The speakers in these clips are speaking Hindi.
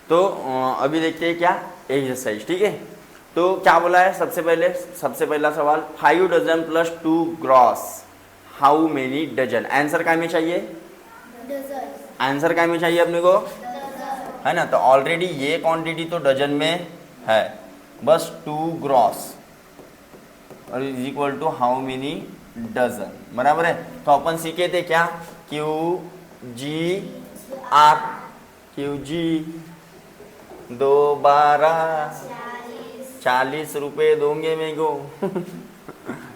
तो अभी देखते हैं क्या एक्सरसाइज, ठीक है। तो क्या बोला है सबसे पहला सवाल, 5 dozen plus 2 gross how many dozen. Answer काय में चाहिए, आंसर काय में चाहिए अपने को, है ना। तो ऑलरेडी ये क्वांटिटी तो डजन में है, बस 2 ग्रॉस और is equal to how many dozen, बराबर है। तो अपन सीखे थे क्या, क्यू जी 40 रुपये दोगे मेरे को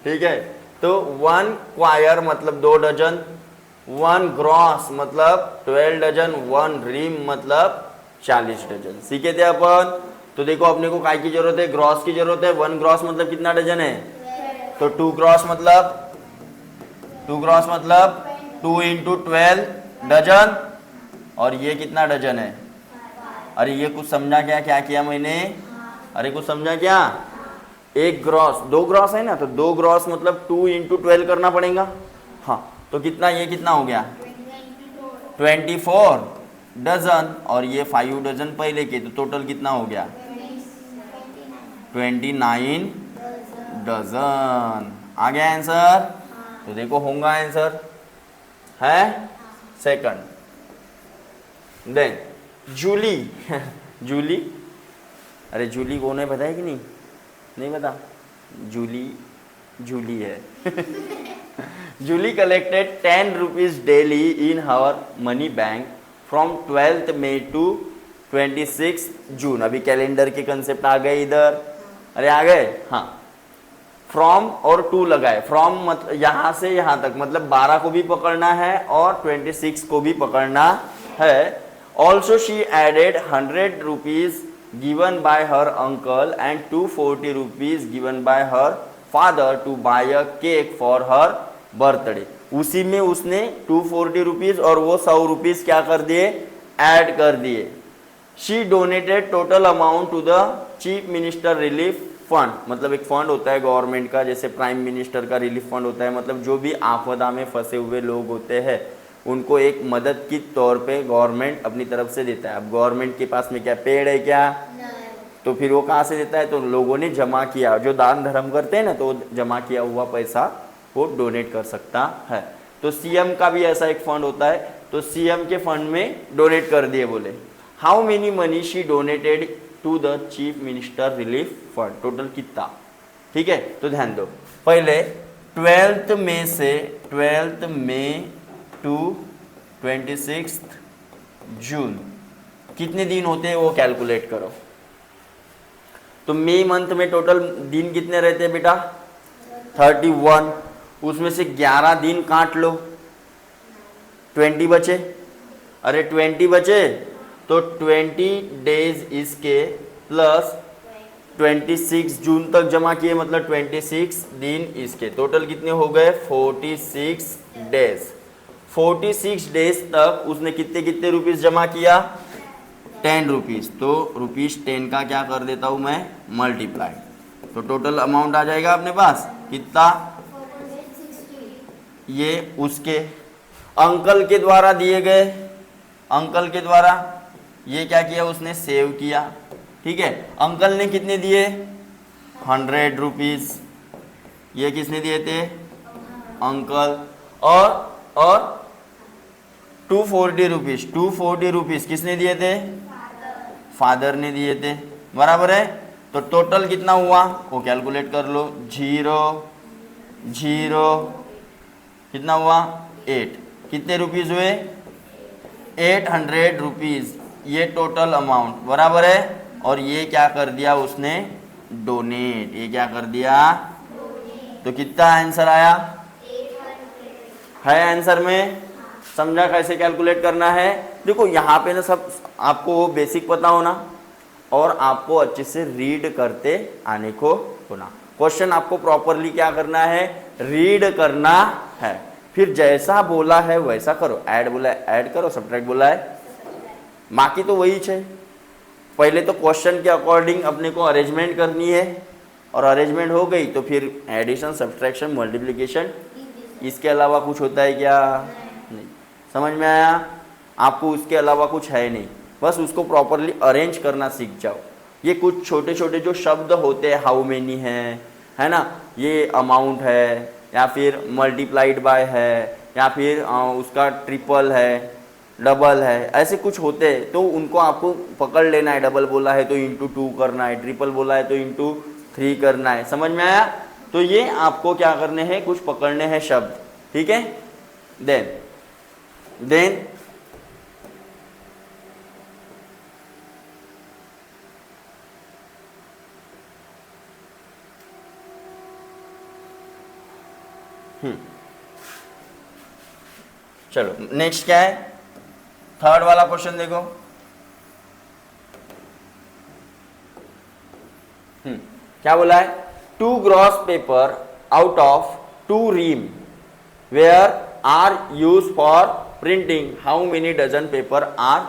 ठीक है। तो 1 क्वायर मतलब 2 डजन, 1 ग्रॉस मतलब 12 डजन, 1 रिम मतलब 40 डजन, सीखे थे अपन। तो देखो अपने को काय की जरूरत है, ग्रॉस की जरूरत है। 1 ग्रॉस मतलब कितना डजन है, तो 2 ग्रॉस मतलब 2 इंटू 12 डजन, और ये कितना डजन है। अरे ये कुछ समझा क्या किया मैंने, अरे कुछ समझा क्या, 1 ग्रॉस 2 ग्रॉस है ना, तो 2 ग्रॉस मतलब 2 इंटू 12 करना पड़ेगा। हाँ तो कितना, ये कितना हो गया 24 डजन, और ये 5 डजन पहले के, तो टोटल कितना हो गया 29 डजन। आ गया आंसर, तो देखो होगा आंसर है सेकंड। देन जूली जूली, अरे जूली कौन है पता है कि नहीं पता, जूली है Julie collected 10 rupees daily in her money bank from 12th May to 26 June. अभी कैलेंडर के कंसेप्ट आ गए इधर, अरे आ गए, हाँ। फ्रॉम और टू लगाए, फ्रॉम मतलब यहाँ से यहाँ तक, मतलब 12 को भी पकड़ना है और 26 को भी पकड़ना है। Also she added 100 rupees given by her uncle and 240 rupees given by her father to buy a cake for her birthday. उसी में उसने 240 रुपीज और वो 100 रुपीज क्या कर दिए, ऐड कर दिए। She donated total amount to the chief minister relief fund, मतलब एक फंड होता है गवर्नमेंट का, जैसे प्राइम मिनिस्टर का रिलीफ फंड होता है, मतलब जो भी आपदा में फंसे हुए लोग होते हैं उनको एक मदद के तौर पे गवर्नमेंट अपनी तरफ से देता है। अब गवर्नमेंट के पास में क्या पेड़ है क्या, तो फिर वो कहाँ से देता है, तो लोगों ने जमा किया, जो दान धर्म करते हैं ना, तो जमा किया हुआ पैसा वो डोनेट कर सकता है। तो सीएम का भी ऐसा एक फंड होता है, तो सीएम के फंड में डोनेट कर दिए। बोले how many money she donated to the chief minister relief fund, total कितना, ठीक है। तो ध्यान दो, पहले 12th मई टू 26 जून कितने दिन होते हैं वो कैलकुलेट करो। तो मई मंथ में टोटल दिन कितने रहते हैं बेटा, 31, उसमें से 11 दिन काट लो, 20 बचे, अरे 20 बचे, तो 20 डेज इसके प्लस 26 जून तक जमा किए, मतलब 26 दिन इसके, टोटल कितने हो गए 46 डेज। 46 डेज तक उसने कितने रुपीस जमा किया, 10 रुपीस। तो ₹10 का क्या कर देता हूं मैं, मल्टीप्लाई, तो टोटल अमाउंट आ जाएगा अपने पास कितना, ये उसके अंकल के द्वारा दिए गए, अंकल के द्वारा ये क्या किया उसने, सेव किया, ठीक है। अंकल ने कितने दिए, 100 रुपीज, ये किसने दिए थे, अंकल, और 240 रुपीज किसने दिए थे, फादर ने दिए थे, बराबर है। तो टोटल कितना हुआ वो कैलकुलेट कर लो, 0 कितना हुआ 8, कितने रुपीज हुए 800 रुपीज, ये टोटल अमाउंट, बराबर है। और ये क्या कर दिया उसने, डोनेट, ये क्या कर दिया, तो कितना आंसर आया, है आंसर में, समझा कैसे कैलकुलेट करना है। देखो यहाँ पे ना सब आपको वो बेसिक पता होना और आपको अच्छे से रीड करते आने को होना। क्वेश्चन आपको प्रॉपरली क्या करना है, रीड करना है, फिर जैसा बोला है वैसा करो। ऐड बोला है ऐड करो, सब्ट्रैक्ट बोला है बाकी तो वही है। पहले तो क्वेश्चन के अकॉर्डिंग अपने को अरेंजमेंट करनी है, और अरेंजमेंट हो गई तो फिर एडिशन, सब्ट्रैक्शन, मल्टीप्लिकेशन, इसके अलावा कुछ होता है क्या, नहीं। समझ में आया आपको, उसके अलावा कुछ है नहीं। बस उसको प्रॉपरली अरेंज करना सीख जाओ। ये कुछ छोटे छोटे जो शब्द होते हैं, हाउ मेनी है ना, ये अमाउंट है या फिर मल्टीप्लाइड बाय है या फिर उसका ट्रिपल है, डबल है, ऐसे कुछ होते हैं, तो उनको आपको पकड़ लेना है। डबल बोला है तो इंटू 2 करना है, ट्रिपल बोला है तो इंटू 3 करना है। समझ में आया? तो ये आपको क्या करने हैं, कुछ पकड़ने हैं शब्द, ठीक है। देन चलो नेक्स्ट क्या है, थर्ड वाला क्वेश्चन देखो। क्या बोला है, 2 gross paper out of 2 ream were are use for printing, how many dozen paper are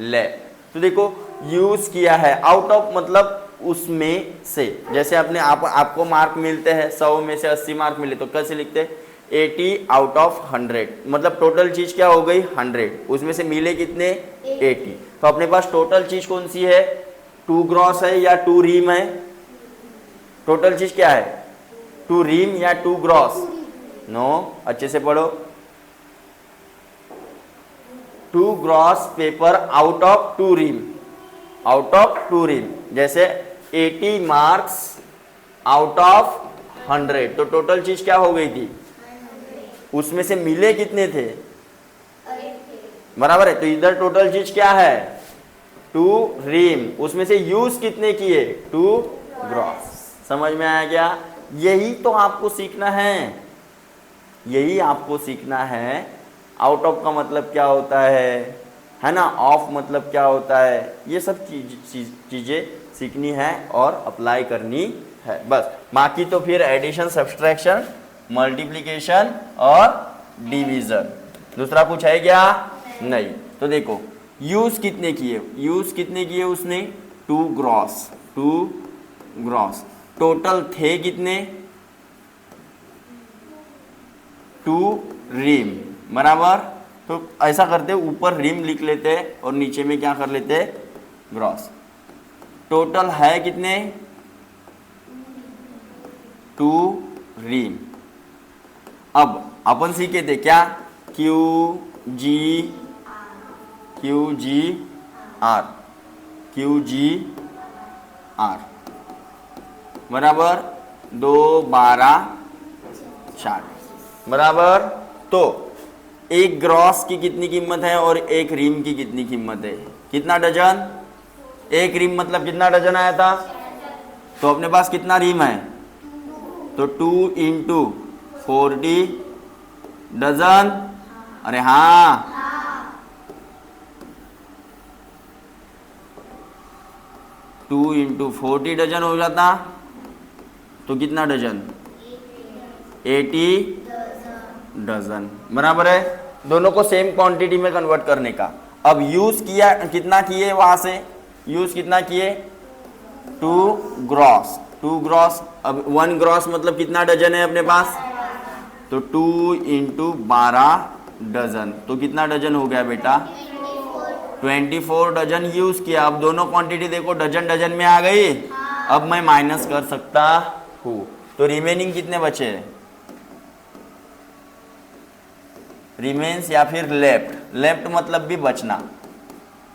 left. तो देखो यूज किया है, आउट ऑफ मतलब उसमें से, जैसे अपने आपको मार्क मिलते हैं 100 में से 80 मार्क मिले तो कैसे लिखते हैं, 80 आउट ऑफ 100, मतलब टोटल चीज क्या हो गई 100, उसमें से मिले कितने 80। तो अपने पास टोटल चीज कौन सी है, 2 ग्रॉस है या 2 रीम है, टोटल चीज क्या है, 2 रीम या 2 ग्रॉस। नो, अच्छे से पढ़ो, 2 gross paper out of 2 ream, out of 2 ream, जैसे 80 मार्क्स आउट ऑफ 100, तो टोटल चीज क्या हो गई थी, उसमें से मिले कितने थे, बराबर है। तो इधर टोटल चीज क्या है, 2 रीम, उसमें से यूज कितने किए, 2 ग्रॉस। समझ में आया क्या? यही तो आपको सीखना है, यही आपको सीखना है। आउट ऑफ का मतलब क्या होता है ना, ऑफ मतलब क्या होता है, ये सब चीजें सीखनी है और अप्लाई करनी है बस। बाकी तो फिर एडिशन, सब्सट्रैक्शन, मल्टीप्लिकेशन और डिवीजन, दूसरा कुछ है क्या, नहीं। तो देखो यूज कितने किए, यूज कितने किए उसने, 2 ग्रॉस, 2 ग्रॉस, टोटल थे कितने, 2 रीम, बराबर। तो ऐसा करते ऊपर रीम लिख लेते और नीचे में क्या कर लेते, ग्रॉस। टोटल है कितने, 2 रीम। अब अपन सीखे थे क्या, Q G R, Q G R बराबर 2 12 60 बराबर। तो एक ग्रॉस की कितनी कीमत है और एक रीम की कितनी कीमत है, कितना डजन, एक रीम मतलब कितना डजन आया था, तो अपने पास कितना रीम है, तो 2 इंटू 40 डजन, अरे हाँ, 2 इंटू 40 डजन हो जाता, तो कितना डजन, 80 डजन, बराबर है। दोनों को सेम क्वांटिटी में कन्वर्ट करने का। अब यूज किया कितना किए, वहां से यूज कितना किए, 2 ग्रॉस, 2 ग्रॉस। अब 1 ग्रॉस मतलब कितना डजन है अपने पास, तो 2 इंटू 12 डजन, तो कितना डजन हो गया बेटा, 24 डजन यूज किया। अब दोनों क्वांटिटी देखो डजन डजन में आ गई। अब मैं माइनस कर सकता हूँ, तो रिमेनिंग कितने बचे, रिमेन्स या फिर लेफ्ट, लेफ्ट मतलब भी बचना,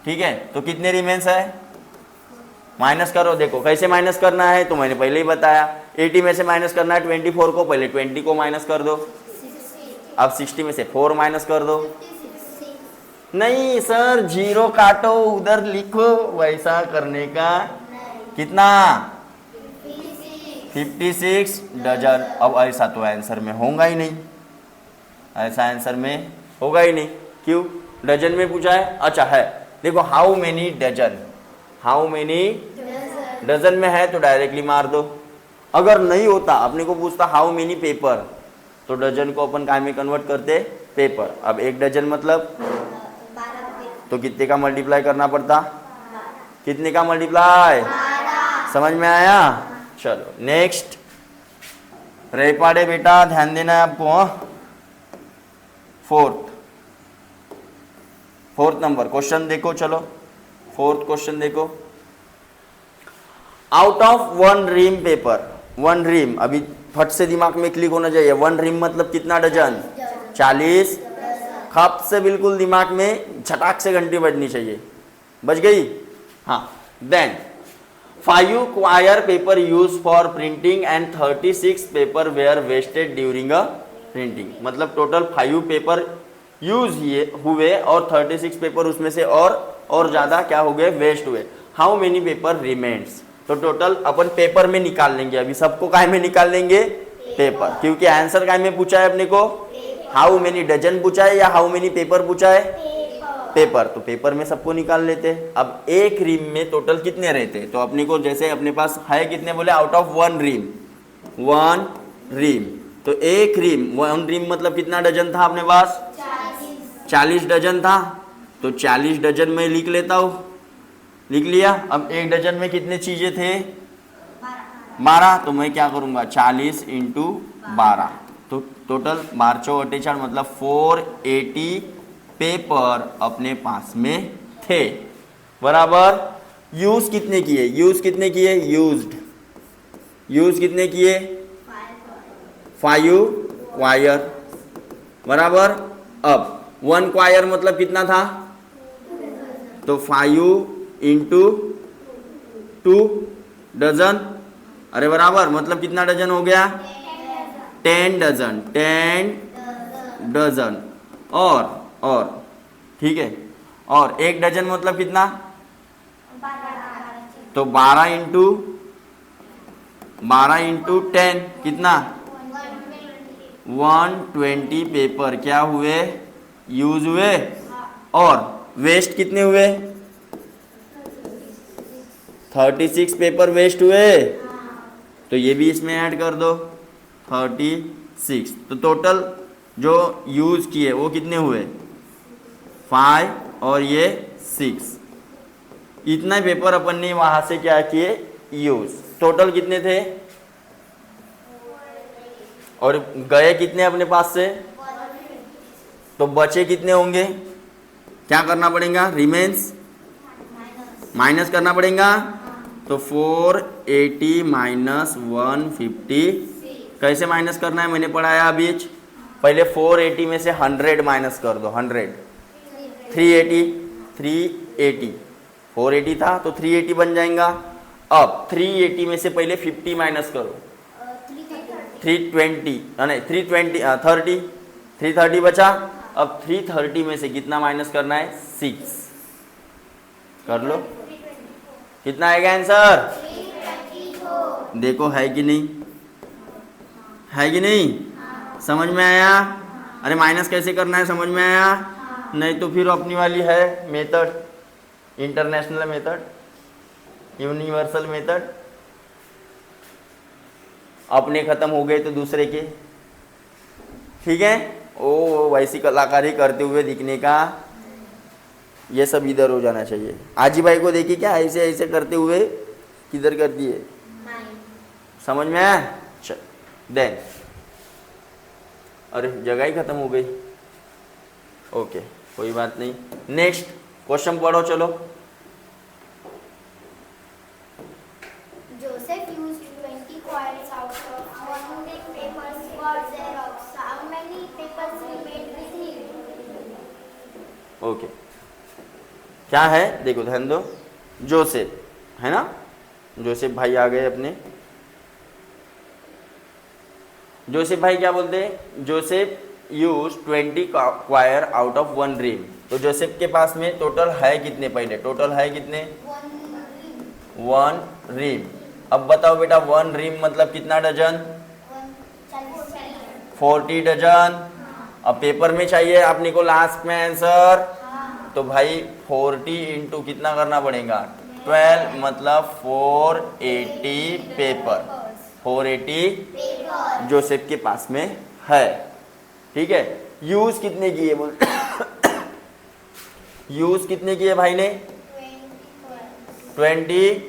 ठीक है। तो कितने रिमेन्स है, माइनस करो, देखो कैसे माइनस करना है, तो मैंने पहले ही बताया, 80 में से माइनस करना है 24 को, पहले 20 को माइनस कर दो, अब 60 में से 4 माइनस कर दो। नहीं सर, 0 काटो, उधर लिखो, वैसा करने का, कितना, 56 डजन। अब ऐसा तो आंसर में होगा ही नहीं, ऐसा आंसर में होगा ही नहीं, क्यों, डजन में पूछा है। अच्छा है, देखो how many dozen, how many dozen में है तो डायरेक्टली मार दो। अगर नहीं होता, अपने को पूछता हाउ मेनी पेपर, तो डजन को अपन काय में कन्वर्ट करते, पेपर। अब 1 डजन मतलब तो कितने का मल्टीप्लाई करना पड़ता, कितने का मल्टीप्लाई, समझ में आया। चलो नेक्स्ट, रेपाड़े बेटा ध्यान देना है आपको। फोर्थ नंबर क्वेश्चन देखो, चलो फोर्थ क्वेश्चन देखो, out of one ream paper, one ream अभी फट से दिमाग में क्लिक होना चाहिए, वन रीम मतलब कितना डजन, 40, खप से बिल्कुल दिमाग में झटाक से घंटी बजनी चाहिए, बज गई। हाँ, then 5 quire paper use for printing and 36 paper were wasted during a printing, मतलब टोटल 5 पेपर यूज हुए और 36 पेपर उसमें से और ज्यादा क्या हो गए, वेस्ट हुए। हाउ मेनी पेपर रिमेन्स, तो टोटल अपन पेपर में निकाल लेंगे, अभी सबको काय में निकाल लेंगे, पेपर, क्योंकि आंसर काय में पूछा है अपने को, हाउ मेनी डजन पूछा है या हाउ मेनी पेपर पूछा है, पेपर, तो पेपर में सबको निकाल लेते। अब एक रीम में टोटल कितने रहते, तो अपने को जैसे अपने पास है कितने बोले, आउट ऑफ वन रीम, वन रीम, तो एक रीम, वन रीम मतलब कितना डजन था अपने पास, 40 डजन था, तो 40 डजन में लिख लेता हूँ, लिख लिया। अब एक डजन में कितने चीजें थे, 12, तो मैं क्या करूंगा 40 इंटू 12, तो टोटल 12 मतलब 480 पेपर अपने पास में थे, बराबर। यूज कितने किए, यूज कितने किए, यूज कितने किए, 5 क्वायर, बराबर। अब 1 क्वायर मतलब कितना था, तो 5 इंटू 2 डजन, अरे बराबर, मतलब कितना डजन हो गया, 10 डजन, 10 डजन, और ठीक है, और एक डजन मतलब कितना, तो 12 इंटू 10 कितना, 120 पेपर क्या हुए, यूज हुए, और वेस्ट कितने हुए, 36 पेपर वेस्ट हुए, तो ये भी इसमें ऐड कर दो 36, तो टोटल जो यूज किए वो कितने हुए, 5 और ये 6, इतना पेपर अपन ने वहां से क्या किए, यूज। टोटल कितने थे और गए कितने अपने पास से, तो बचे कितने होंगे, क्या करना पड़ेगा, रिमेन्स माइनस करना पड़ेगा, तो 480 माइनस 150, कैसे माइनस करना है मैंने पढ़ाया अभी, पहले 480 में से 100 माइनस कर दो, 100, 380, 480 था तो 380 बन जाएगा। अब 380 में से पहले 50 माइनस करो, 320 नहीं 320 330 बचा। अब 330 में से कितना माइनस करना है, 6, कर लो, कितना आएगा आंसर, देखो है कि नहीं, है कि नहीं, समझ में आया, अरे माइनस कैसे करना है समझ में आया, नहीं तो फिर अपनी वाली है method, international method, universal method, अपने खत्म हो गए तो दूसरे के, ठीक है, ओ वैसी कलाकारी करते हुए दिखने का, ये सब इधर हो जाना चाहिए। आजी भाई को देखिए क्या ऐसे ऐसे करते हुए किधर कर दिए, समझ में आया, चल देन, अरे जगह ही खत्म हो गई, ओके कोई बात नहीं, नेक्स्ट क्वेश्चन पढ़ो चलो। Joseph used 20 coins out of 100 papers for Xerox. How many papers remained with him? Okay, क्या है देखो ध्यान दो, जोसेफ है ना, जोसेफ भाई आ गए अपने, जोसेफ भाई क्या बोलते हैं, Joseph use 20 quire out of 1 ream, तो जोसेफ के पास में टोटल है कितने, पहले टोटल है कितने, 1 रीम। अब बताओ बेटा 1 रीम मतलब कितना डजन, 40 डजन। अब पेपर में चाहिए अपने को लास्ट में आंसर, तो भाई 40 इंटू कितना करना पड़ेगा, 12 मतलब 480 पेपर, 480 जोसेफ के पास में है, ठीक है। यूज कितने किए बोल यूज कितने किए भाई ने, 20,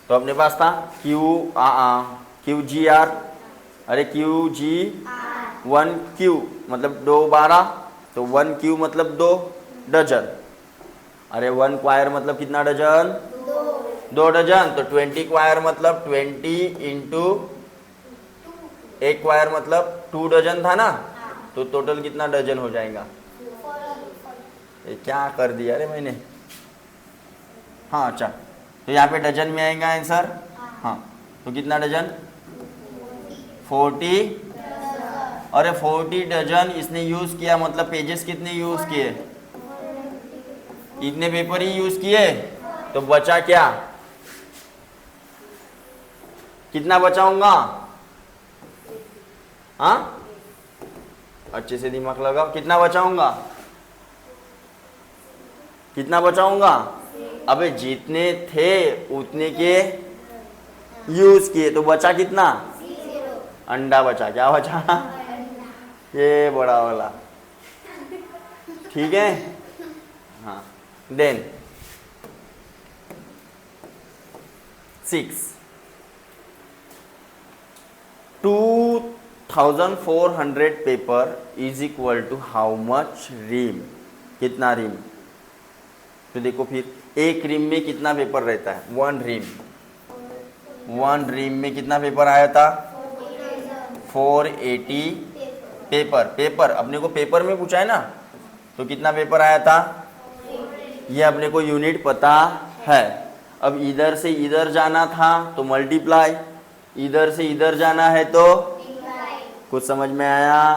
तो अपने पास था क्यू जी आर, अरे क्यू जी 1 क्यू मतलब 2 12, तो 1 क्यू मतलब 2 डजन। अरे 1 क्वायर मतलब कितना डजन? 2 डजन। तो 20 क्वायर मतलब 20 इंटू 1 क्वायर मतलब 2 डजन था ना, तो टोटल कितना डजन हो जाएगा? ये क्या कर दिया अरे मैंने। हाँ अच्छा, तो यहाँ पे डजन में आएगा आंसर। हाँ, तो कितना डजन? 40। अरे 40 डजन इसने यूज किया, मतलब पेजेस कितने यूज किए? इतने पेपर ही यूज किए, तो बचा क्या? कितना बचाऊंगा? हाँ, अच्छे से दिमाग लगाओ, कितना बचाऊंगा? कितना बचाऊंगा? अबे जितने थे उतने के यूज किए, तो बचा कितना? अंडा बचा। क्या बचा? ये बड़ा वाला। ठीक है। हाँ, then 6 2400 paper is equal to how much ream? कितना रिम? तो देखो फिर एक रिम में कितना पेपर रहता है? 1 रिम। 1 रिम में कितना पेपर आया था? 480 पेपर अपने को पेपर में पूछा है ना, तो कितना पेपर आया था? ये अपने को यूनिट पता है। अब इधर से इधर जाना था तो मल्टीप्लाई, इधर से इधर जाना है तो कुछ समझ में आया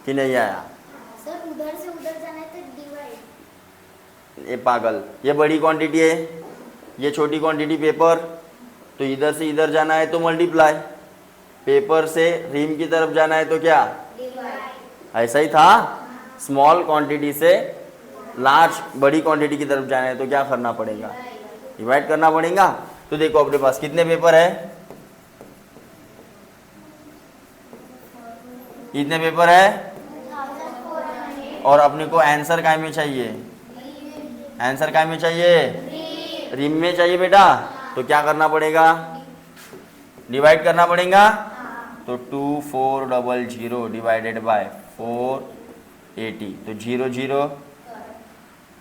कि नहीं आया? सर उधर से उधर जाना है तो डिवाइड। ये पागल, ये बड़ी क्वांटिटी है, ये छोटी क्वांटिटी पेपर, तो इधर से इधर जाना है तो मल्टीप्लाई, पेपर से रिम की तरफ जाना है तो क्या? ऐसा ही था। स्मॉल क्वांटिटी से लार्ज बड़ी क्वांटिटी की तरफ जाना है तो क्या करना पड़ेगा? डिवाइड करना पड़ेगा। तो देखो अपने पास कितने पेपर है? इतने पेपर है, और अपने को आंसर काय में चाहिए? आंसर काय में चाहिए? रिम में चाहिए बेटा। तो क्या करना पड़ेगा? डिवाइड करना पड़ेगा। तो 2400 डिवाइडेड बाय 480, तो 0 0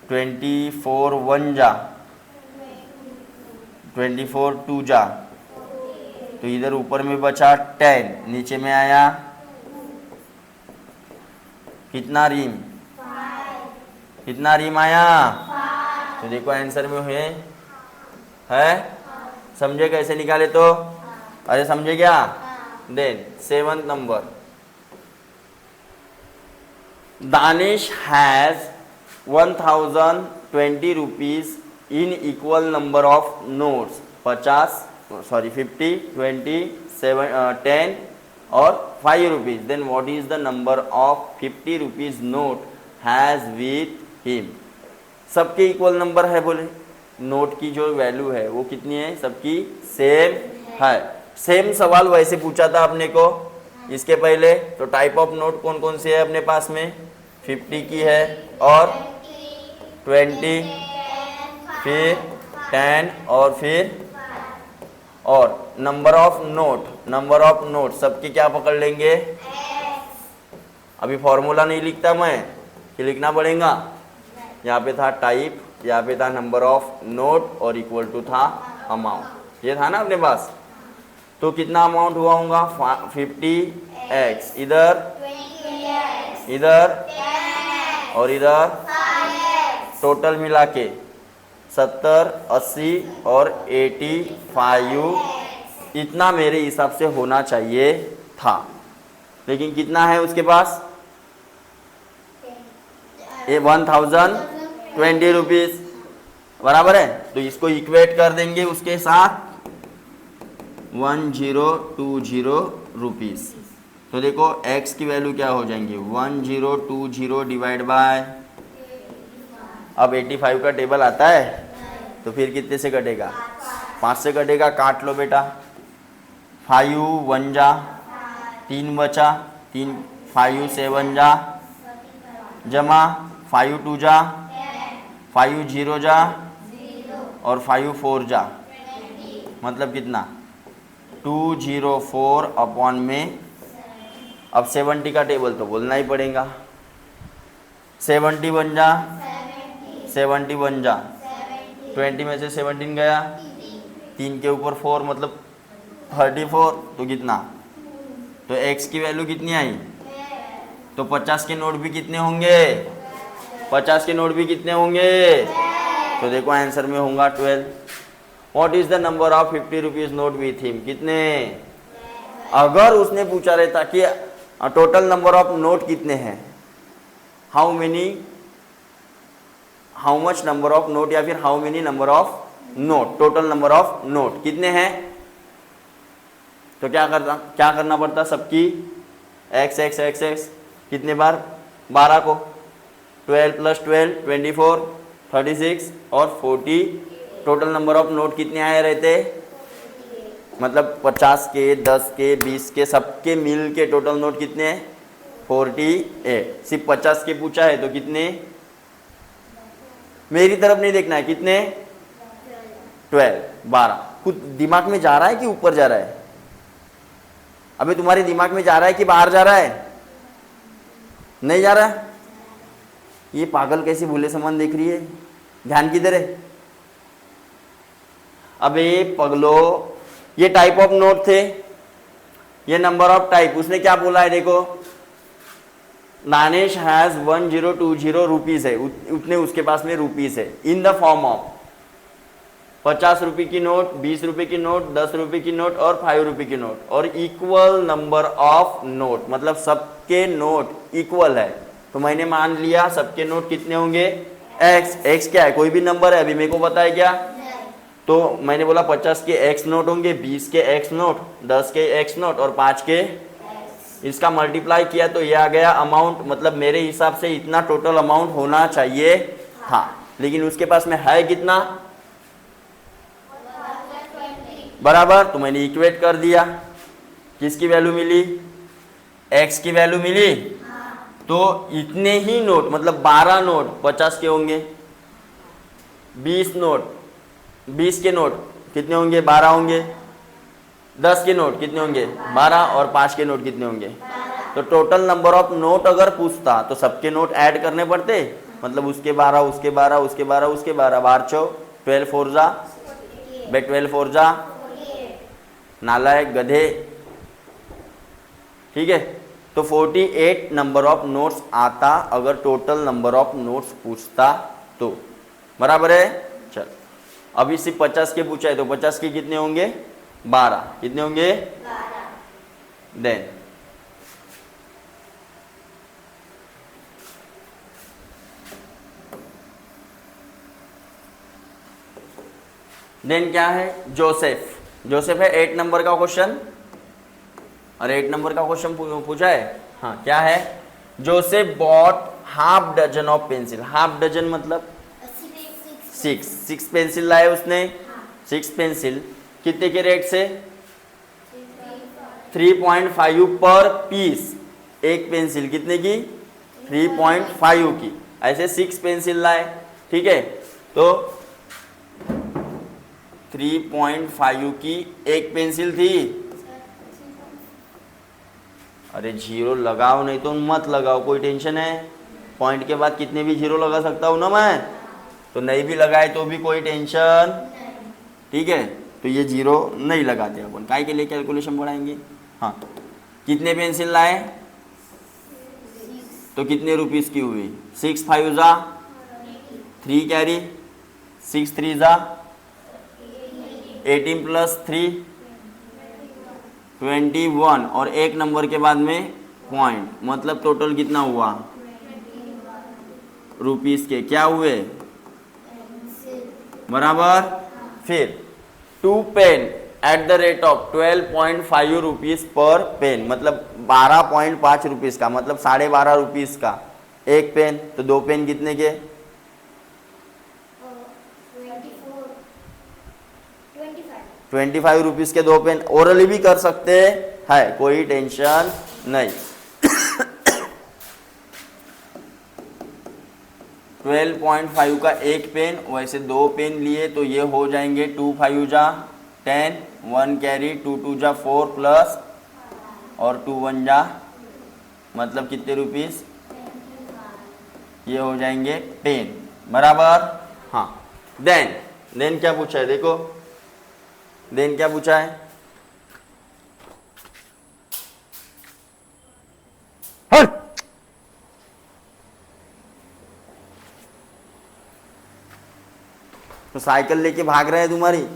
24 1 जा, 24 2 जा, तो इधर ऊपर में बचा 10, नीचे में आया कितना रिम? कितना रिम आया? तो देखो आंसर में है। समझे कैसे निकाले? तो अरे समझे क्या? Then 7th number, Danish has 1020 rupees in equal number of notes 50 50 20 10 और 5 rupees. Then what is the number of 50 rupees note has with him? सबके इक्वल नंबर है बोले, नोट की जो वैल्यू है वो कितनी है? सबकी सेम है। सेम सवाल वैसे पूछा था अपने को इसके पहले। तो टाइप ऑफ नोट कौन कौन सी है अपने पास में? 50 की है, और 20, फिर 10, और फिर और नंबर ऑफ नोट सबके क्या पकड़ लेंगे? अभी फॉर्मूला नहीं लिखता मैं, कि लिखना पड़ेगा। यहाँ पे था टाइप, यहाँ पे था नंबर ऑफ नोट, और इक्वल टू था अमाउंट। ये था ना अपने पास। तो कितना अमाउंट हुआ होगा? 50x, इधर और इधर, टोटल मिला के 70, 80 और 85, इतना मेरे हिसाब से होना चाहिए था। लेकिन कितना है उसके पास? ये 1020 रुपीज बराबर है। तो इसको इक्वेट कर देंगे उसके साथ 1020 रुपीज। तो देखो x की वैल्यू क्या हो जाएंगी? 1020 डिवाइड बाय, अब 85 का टेबल आता है तो फिर कितने से कटेगा? 5 से कटेगा। काट लो बेटा। 5 1 जा, 3 बचा, 3 5 7 जा, जमा 5 2 जा, 5 0 जा, और 5 4 जा, मतलब कितना? 204 अपॉन में। अब 70 का टेबल तो बोलना ही पड़ेगा। 70 बन जा, 71 जा, 20 में से 17 गया, 3 के ऊपर 4 मतलब 34, तो कितना, तो x की वैल्यू कितनी आई, तो 50 के नोट भी कितने होंगे, 50 के नोट भी कितने होंगे, तो देखो आंसर में होगा 12। What is the number of 50 rupees note with him, कितने, अगर उसने पूछा रहता कि टोटल नंबर ऑफ नोट कितने हैं, how much number of note, या फिर how many number of note, total number of note कितने हैं, तो क्या करना पड़ता, सबकी x x x x कितने बार, 12 को, 12 + 12 24 36 और 40, टोटल नंबर ऑफ नोट कितने आए रहते, मतलब 50 के, 10 के, 20 के, सबके मिल के टोटल नोट कितने हैं, 48। सिर्फ 50 के पूछा है तो कितने, मेरी तरफ नहीं देखना है, कितने, 12 12। खुद दिमाग में जा रहा है कि ऊपर जा रहा है, अबे तुम्हारे दिमाग में जा रहा है कि बाहर जा रहा है, नहीं जा रहा है, ये पागल कैसी भूले समान देख रही है, ध्यान किधर है, अबे पगलो, ये टाइप ऑफ नोट थे, ये नंबर ऑफ टाइप, उसने क्या बोला है देखो, नानेश हैज 1020 रुपीज है, उतने उसके पास में रुपीज है, इन द फॉर्म ऑफ 50 रुपए की नोट, 20 रुपए की नोट, 10 रुपए की नोट और 5 रुपए की नोट, और इक्वल नंबर ऑफ नोट, मतलब सबके नोट इक्वल है, तो मैंने मान लिया सबके नोट कितने होंगे, x क्या है, कोई भी नंबर है, अभी मेरे को पता है क्या, तो मैंने बोला 50 के x नोट होंगे, 20 के x नोट, 10 के x नोट और 5 के, इसका मल्टीप्लाई किया तो ये आ गया अमाउंट, मतलब मेरे हिसाब से इतना टोटल अमाउंट होना चाहिए था, लेकिन उसके पास में है कितना, बराबर, तो मैंने इक्वेट कर दिया, किसकी वैल्यू मिली, x की वैल्यू मिली, तो इतने ही नोट, मतलब 12 नोट 50 के होंगे, 20 के नोट कितने होंगे, 12 होंगे, 10 के नोट कितने होंगे, 12, और 5 के नोट कितने होंगे, तो टोटल नंबर ऑफ नोट अगर पूछता तो सबके नोट ऐड करने पड़ते, मतलब उसके 12 उसके 12 उसके 12 उसके 12, 12 12 4 जा, 12 4 जा, नालायक गधे, ठीक है, तो 48 नंबर ऑफ नोट्स आता अगर टोटल नंबर ऑफ नोट्स पूछता तो, बराबर है। चल अभी सिर्फ 50 के पूछा है तो 50 के कितने होंगे, 12, कितने होंगे, देन क्या है, जोसेफ है 8 नंबर का क्वेश्चन, और 8 नंबर का क्वेश्चन पूछा है, हाँ क्या है, Joseph bought half dozen of pencil, half dozen मतलब 6 पेंसिल लाए उसने, 6 पेंसिल कितने के रेट से, 3.5 पर पीस, एक पेंसिल कितने की, 3.5 की, ऐसे 6 पेंसिल लाए, ठीक है, तो 3.5 की एक पेंसिल थी, अरे जीरो लगाओ नहीं तो मत लगाओ, कोई टेंशन है, पॉइंट के बाद कितने भी जीरो लगा सकता हूँ ना मैं, तो नहीं भी लगाए तो भी कोई टेंशन, ठीक है, तो ये जीरो नहीं लगाते अपन, काय के लिए कैलकुलेशन बढ़ाएंगे, हाँ कितने पेंसिल लाए, तो कितने रुपीस की हुई, 6 5 जा 3 कैरी, 6 3 जा 18 + 3 21, और एक नंबर के बाद में पॉइंट, मतलब टोटल कितना हुआ, रुपीस के क्या हुए, बराबर, फिर 2 pen at the rate of 12.5 rupees per pen, मतलब 12.5 रुपीज का, मतलब 12.5 रुपीज का एक पेन, तो 2 पेन कितने के, 25 रुपीज के 2 पेन, ओरली भी कर सकते हैं, कोई टेंशन नहीं। 12.5 का एक पेन, वैसे 2 पेन लिए तो ये हो जाएंगे 2 5 जा 10, 1 कैरी, 2 2 जा 4 प्लस और 2 1 जा, मतलब कितने रुपीस, ये हो जाएंगे पेन, बराबर, हाँ। देन देन क्या पूछा है देखो, देन क्या पूछा है, हट। तो साइकिल लेके भाग रहे हैं तुम्हारी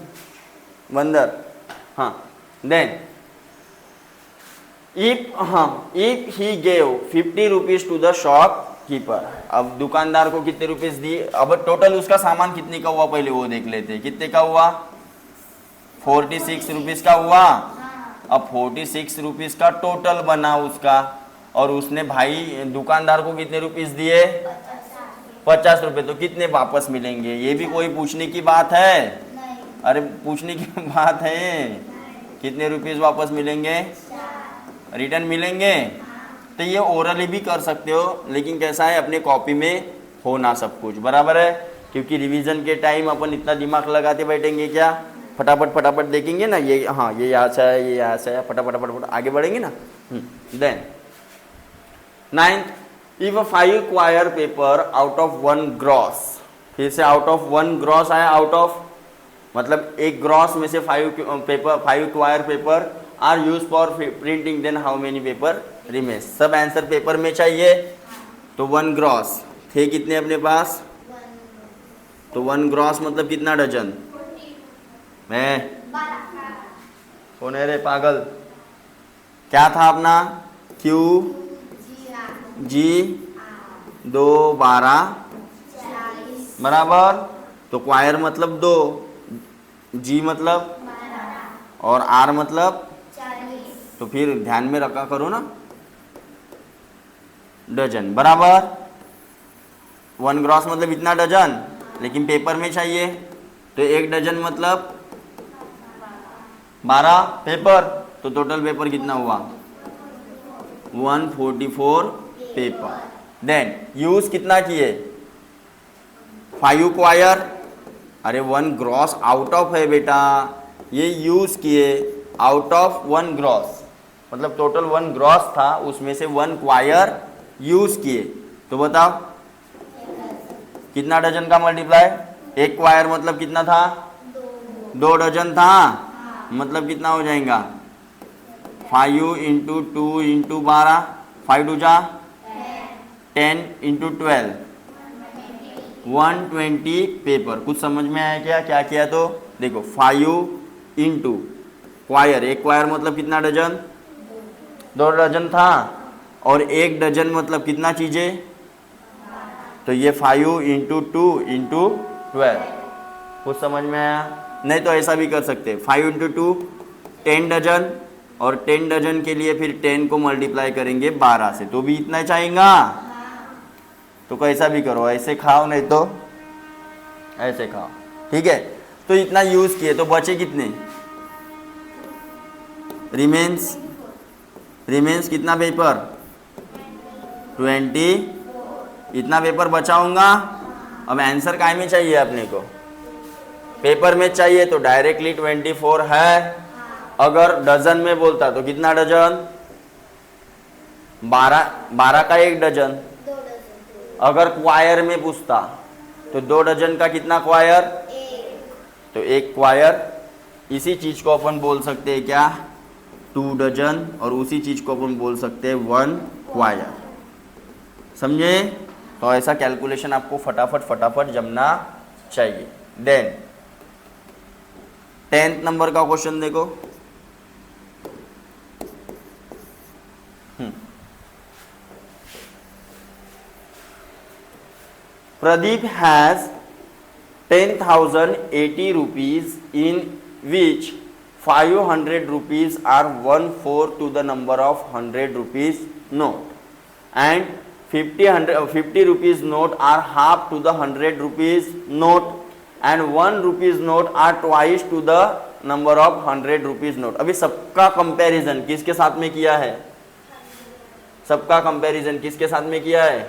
बंदर। हाँ, then if he gave 50 rupees to the shopkeeper. अब दुकानदार को कितने रुपीस दिए, अब टोटल उसका सामान कितने का हुआ पहले वो देख लेते हैं, कितने का हुआ, 46 रुपीस का हुआ। अब 46 रुपीस का टोटल बना उसका, और उसने भाई दुकानदार को कितने रुपीस दिए, 50 रुपए। तो कितने वापस मिलेंगे, ये भी कोई पूछने की बात है, अरे पूछने की बात है, कितने रुपीस वापस मिलेंगे, रिटर्न मिलेंगे। तो ये ओरली भी कर सकते हो, लेकिन कैसा है अपने कॉपी में होना सब कुछ बराबर है, क्योंकि रिवीजन के टाइम अपन इतना दिमाग लगाते बैठेंगे क्या, फटाफट फटाफट देखेंगे ना, ये हाँ ये यहाँ से है, ये यहाँ से है, फटाफट फटाफट आगे बढ़ेंगे ना। Then 9th, if 5 quire paper out of 1 gross, फिर से आउट ऑफ 1 ग्रॉस आया, आउट ऑफ मतलब एक ग्रॉस में से 5 quire paper are use for printing, then how many paper remains. सब आंसर पेपर में चाहिए, तो 1 ग्रॉस थे कितने अपने पास, तो 1 ग्रॉस मतलब कितना डजन, मैं कौन है रे पागल, क्या था अपना, क्यू जी 2 12 बराबर, तो क्वायर मतलब 2, जी मतलब और आर मतलब, तो फिर ध्यान में रखा करो ना, डजन बराबर। 1 ग्रॉस मतलब इतना डजन, लेकिन पेपर में चाहिए, तो 1 डजन मतलब 12 पेपर, तो टोटल पेपर कितना हुआ, 144 पेपर। देन यूज कितना किए, 5 क्वायर, अरे 1 ग्रॉस आउट ऑफ है बेटा, ये यूज किए आउट ऑफ 1 ग्रॉस, मतलब टोटल 1 ग्रॉस था, उसमें से 1 क्वायर यूज किए, तो बताओ कितना डजन का मल्टीप्लाई, 1 क्वायर मतलब कितना था, 2 डजन था, मतलब कितना हो जाएगा, 5 इंटू 2 इंटू 12, 5 2 जा 10 इंटू 12, 120 पेपर। कुछ समझ में आया क्या, क्या किया, तो देखो 5 इंटू क्वायर, 1 क्वायर मतलब कितना डजन, 2 डजन था, और 1 डजन मतलब कितना चीजें, तो ये 5 इंटू 2 इंटू 12। कुछ समझ में आया, नहीं तो ऐसा भी कर सकते, 5 इंटू 2 10 डजन, और 10 डजन के लिए फिर 10 को मल्टीप्लाई करेंगे 12 से, तो भी इतना चाहेगा, तो कैसा भी करो, ऐसे खाओ नहीं तो ऐसे खाओ, ठीक है। तो इतना यूज किए, तो बचे कितने, रिमेन्स कितना पेपर, 20, इतना पेपर बचाऊंगा। अब आंसर काय में चाहिए अपने को, पेपर में चाहिए, तो डायरेक्टली 24 है। अगर डजन में बोलता तो कितना डजन, 12 का 1 डजन। अगर क्वायर में पूछता तो 2 डजन का कितना क्वायर, तो 1 क्वायर। इसी चीज को अपन बोल सकते हैं क्या, 2 डजन, और उसी चीज को अपन बोल सकते हैं 1 क्वायर। समझे, तो ऐसा कैलकुलेशन आपको फटाफट फटाफट जमना चाहिए। देन 10th नंबर का क्वेश्चन देखो, Pradeep has 10,080 rupees, in which 500 rupees are 1/4 to the number of 100 rupees note, and 50 rupees note are half to the 100 rupees note, and 1 rupees note are twice to the number of 100 rupees note। अभी सबका कंपैरिजन किसके साथ में किया है, सबका कंपैरिजन किसके साथ में किया है,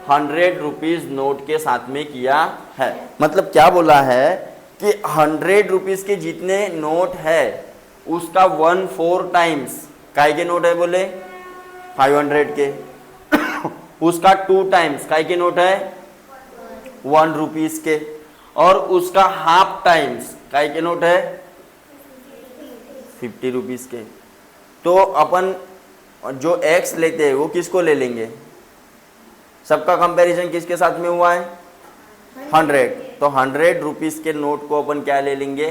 100 रुपीज नोट के साथ में किया है। मतलब क्या बोला है कि 100 रुपीज के जितने नोट है उसका 1/4 टाइम्स काय के नोट है, बोले 500 के उसका 2 टाइम्स काय के नोट है, 1 रुपीज के। और उसका हाफ टाइम्स काय के नोट है 50 रुपीज के। तो अपन जो x लेते हैं वो किसको ले लेंगे? सबका कंपैरिजन किसके साथ में हुआ है? 100। तो 100 रुपीज के नोट को अपन क्या ले लेंगे?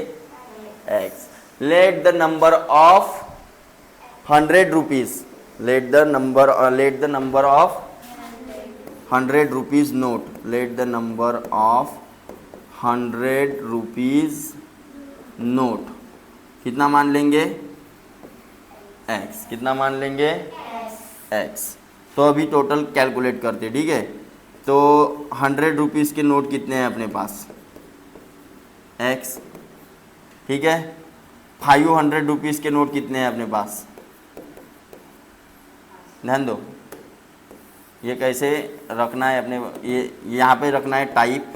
x। Let the number of 100 rupees, let the number of 100 rupees note, let the number of 100 rupees note कितना मान लेंगे? x। कितना मान लेंगे? x। तो अभी टोटल कैलकुलेट करते, ठीक है। तो 100 रुपीज़ के नोट कितने हैं अपने पास? x, ठीक है। 500 रुपीज़ के नोट कितने हैं अपने पास? ध्यान दो, ये कैसे रखना है अपने, ये यहाँ पे रखना है टाइप,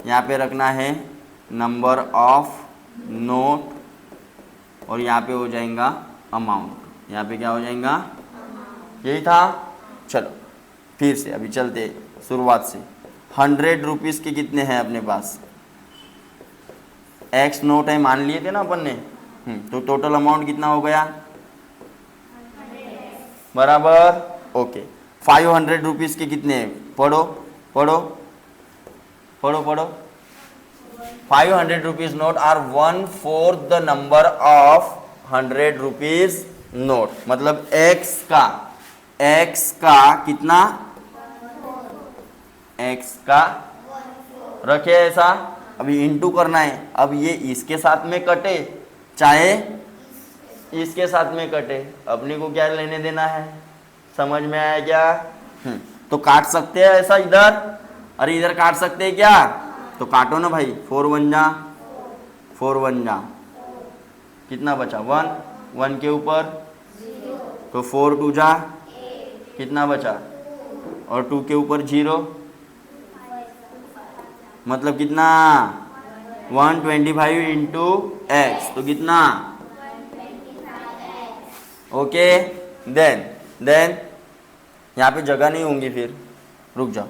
यहाँ पे रखना है नंबर ऑफ नोट, और यहाँ पे हो जाएगा अमाउंट। यहाँ पे क्या हो जाएगा? यही था। चलो फिर से अभी चलते शुरुआत से। 100 रुपीज़ के कितने हैं अपने पास? x नोट है मान लिए थे ना अपन ने। तो टोटल अमाउंट कितना हो गया? बराबर, ओके। 500 रुपीज़ के कितने हैं? पढ़ो पढ़ो पढ़ो पढ़ो। 500 rupees note are 1/4 the number of 100 rupees note. मतलब x का कितना? x का रखे ऐसा, अभी इंटू करना है। अब ये इसके साथ में कटे चाहे इसके साथ में कटे, अपने को क्या लेने देना है? समझ में आया क्या? तो काट सकते हैं ऐसा इधर, अरे इधर काट सकते हैं क्या? तो काटो ना भाई। 4 1 जा कितना बचा? 1 के ऊपर, तो 4 2 जा कितना बचा? और 2 के ऊपर 0, मतलब कितना? 125 इंटू एक्स, तो कितना? ओके। देन यहाँ पे जगह नहीं होंगी, फिर रुक जाओ।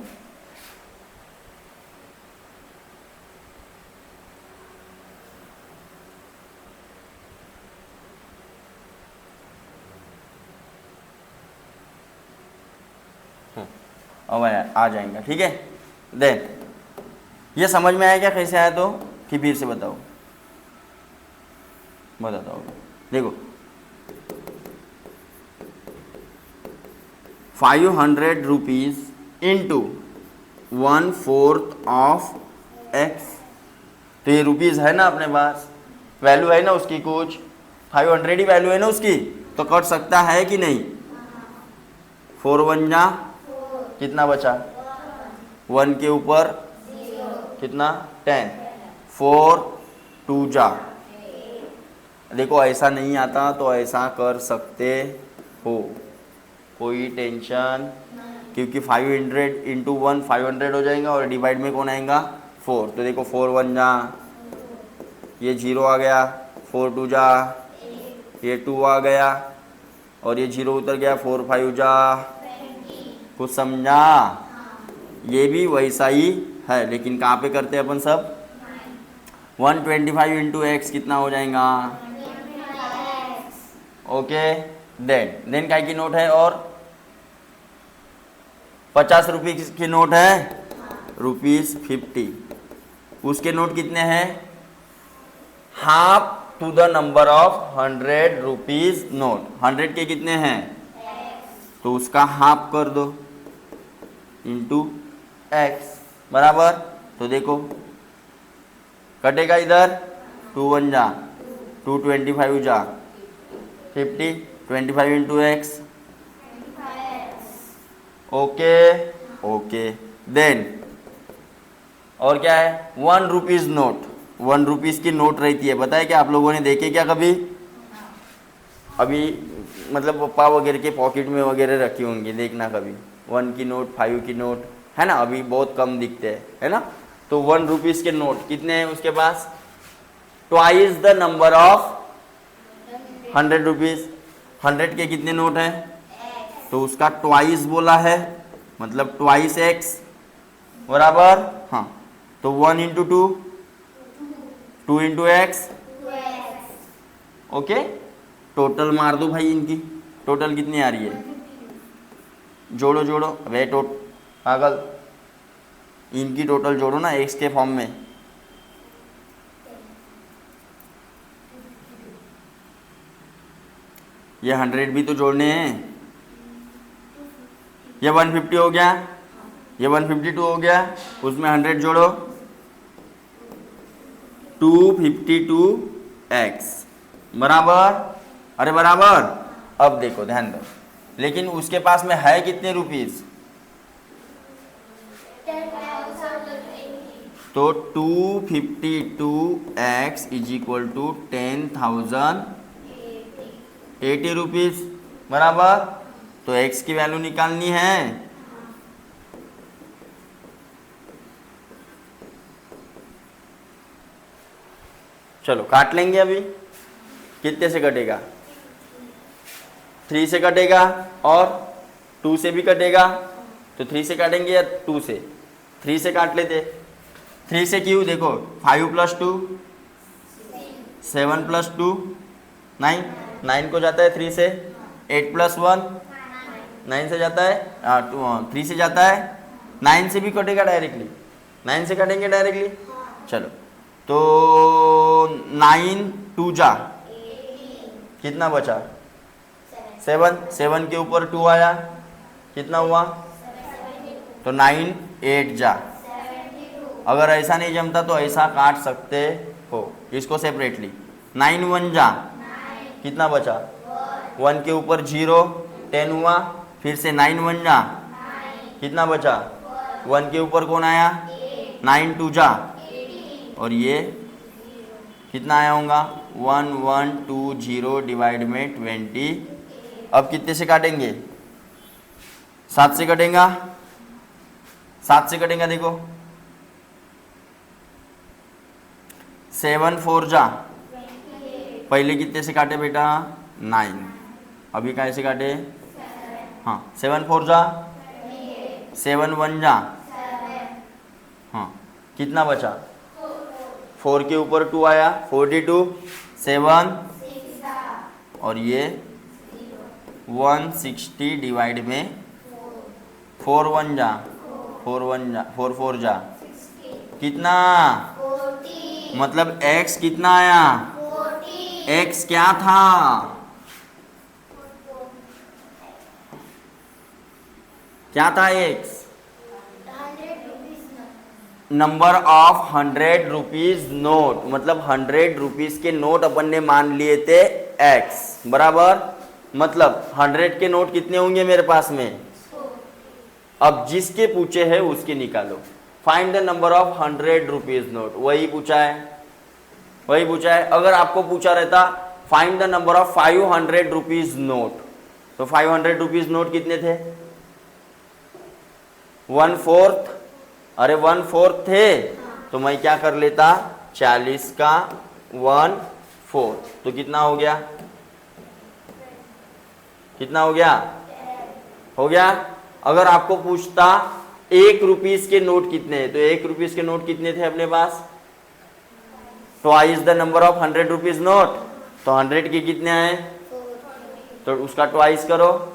अब आ जाएगा, ठीक है। देन ये समझ में आया क्या कैसे आया? तो कि फिर से बताओ, बताता हूँ। देखो 500 रुपीज़ इंटू 1/4 ऑफ x। तो ये रुपीज़ है ना अपने पास, वैल्यू है ना उसकी, कुछ 500 ही वैल्यू है ना उसकी, तो कट सकता है कि नहीं? 4 1 जा कितना बचा? 1 के ऊपर कितना? 10। 4 2 जा। देखो ऐसा नहीं आता तो ऐसा कर सकते हो, कोई टेंशन, क्योंकि 500 इंटू 1 500 हो जाएगा, और डिवाइड में कौन आएगा? 4। तो देखो 4 1 जा, ये 0 आ गया, 4 2 जा, ये 2 आ गया, और ये 0 उतर गया, 4 5 जा। कुछ समझा? ये भी वैसा ही है, लेकिन कहाँ पे करते हैं अपन सब? 125 इंटू एक्स कितना हो जाएगा? ओके। देन काय की नोट है? और 50 रुपये की नोट है, ₹50। उसके नोट कितने हैं? Half to the number of 100 rupees note. 100 के कितने हैं? तो उसका हाफ कर दो इंटू एक्स, बराबर। तो देखो कटेगा इधर, 2 1 जा, 2 25 जा, 50, 25 इंटू एक्स। ओके। देन और क्या है? 1 रुपीज़ नोट। 1 रुपीज़ की नोट रहती है, बताया क्या आप लोगों ने देखे क्या कभी? अभी मतलब पप्पा वगैरह के पॉकेट में वगैरह रखी होंगी, देखना कभी। 1 की नोट, 5 की नोट, है ना, अभी बहुत कम दिखते हैं, है ना। तो 1 रुपीज़ के नोट कितने हैं उसके पास? Twice the number of 100 rupees. 100 के कितने नोट हैं? तो उसका ट्वाइस बोला है, मतलब ट्वाइस एक्स, बराबर। हाँ, तो 1 into 2, 2 into x, okay. Total मार दो भाई इनकी, टोटल कितनी आ रही है, जोड़ो जोड़ो, वे पागल, इनकी टोटल जोड़ो ना एक्स के फॉर्म में। ये 100 भी तो जोड़ने हैं। ये 150 हो गया, ये 152 हो गया, उसमें 100 जोड़ो, 252x बराबर, अरे बराबर। अब देखो ध्यान दो, लेकिन उसके पास में है कितने रुपीस, तो 252x is equal to 10,080 rupees बराबर। तो x की वैल्यू निकालनी है, चलो काट लेंगे। अभी कितने से कटेगा, 3 से कटेगा और 2 से भी कटेगा, तो 3 से काटेंगे या 2 से, 3 से काट लेते। 3 से क्यों, देखो 5 प्लस 2 7 प्लस 2 9, 9 को जाता है 3 से, 8 प्लस 1 9 से जाता है, 3 से जाता है, 9 से भी कटेगा डायरेक्टली, 9 से काटेंगे डायरेक्टली। चलो तो 9 2 जा, कितना बचा, 7, 7 के ऊपर 2 आया, कितना हुआ, तो 9 8 जा। अगर ऐसा नहीं जमता तो ऐसा काट सकते हो इसको सेपरेटली। 9 1 जा, कितना बचा, 1 के ऊपर 0 10 हुआ, फिर से 9 1 जा, कितना बचा, 1 के ऊपर कौन आया, 9 2 जा, और ये कितना आया होगा, 1 1 2 0 डिवाइड में 20। अब कितने से काटेंगे, 7 से कटेगा, 7 से कटेगा, देखो 7 4 जा, पहले कितने से काटे बेटा, 9, अभी कैसे काटे, हाँ 7 4 जा, 7 1 जा, हाँ कितना बचा, 4 के ऊपर 2 आया, 42 7, और ये 160 डिवाइड में 4 1 जा, 4 1 जा, 4 4 जा, कितना, मतलब x कितना आया, x क्या था, क्या था x, number of 100 rupees note, मतलब 100 रुपीज के नोट अपन ने मान लिए थे x बराबर, मतलब 100 के नोट कितने होंगे मेरे पास में। अब जिसके पूछे है उसके निकालो, find the number of 100 rupees note, वही पूछा है, वही पूछा है। अगर आपको पूछा रहता find the number of 500 rupees note, तो 500 रुपीज नोट कितने थे, 1/4, अरे 1/4 थे, तो मैं क्या कर लेता, 40 का 1/4, तो कितना हो गया, कितना हो गया, हो गया। अगर आपको पूछता 1 रुपीस के नोट कितने हैं, तो 1 रुपीस के नोट कितने थे अपने पास, twice the number of 100 rupees note, तो 100 के कितने आए, तो उसका ट्वाइस करो,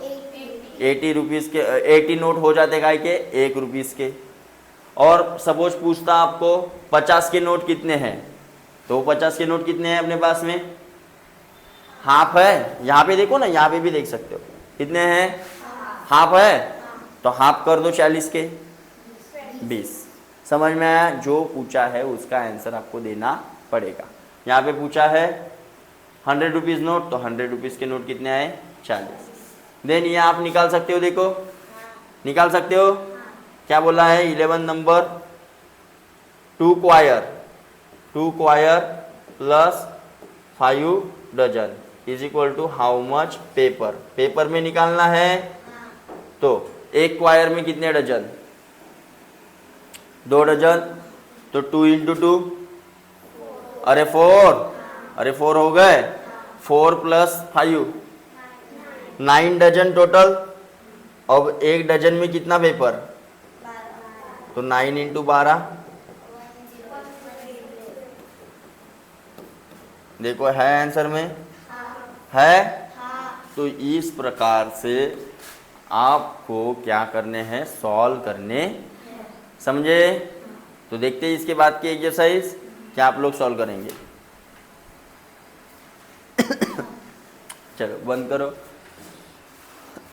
80 रुपीज के 80 नोट हो जाते काय के 1 रुपीस के। और सपोज पूछता आपको 50 के नोट कितने हैं, तो 50 के नोट कितने हैं अपने पास में, हाफ है, यहाँ पे देखो ना, यहाँ पे भी देख सकते हो कितने हैं, हाफ है, तो हाफ कर दो 40 के 20। समझ में आया, जो पूछा है उसका आंसर आपको देना पड़ेगा। यहाँ पे पूछा है 100 रुपीज नोट, तो 100 रुपीज के नोट कितने आए, 40। देन ये आप निकाल सकते हो, देखो निकाल सकते हो, क्या बोला है, 11 number 2 quire plus 5 dozen is equal to how much paper, paper में निकालना है, तो 1 क्वायर में कितने डजन, 2 डजन, तो 2 इंटू 2, अरे 4 हो गए, 4 प्लस 5 9 डजन टोटल। अब 1 डजन में कितना पेपर, तो 9 इंटू 12, देखो है आंसर में हाँ है। हाँ तो इस प्रकार से आपको क्या करने हैं, सॉल्व करने, समझे। तो देखते हैं इसके बाद की एक्सरसाइज क्या आप लोग सॉल्व करेंगे। चलो बंद करो।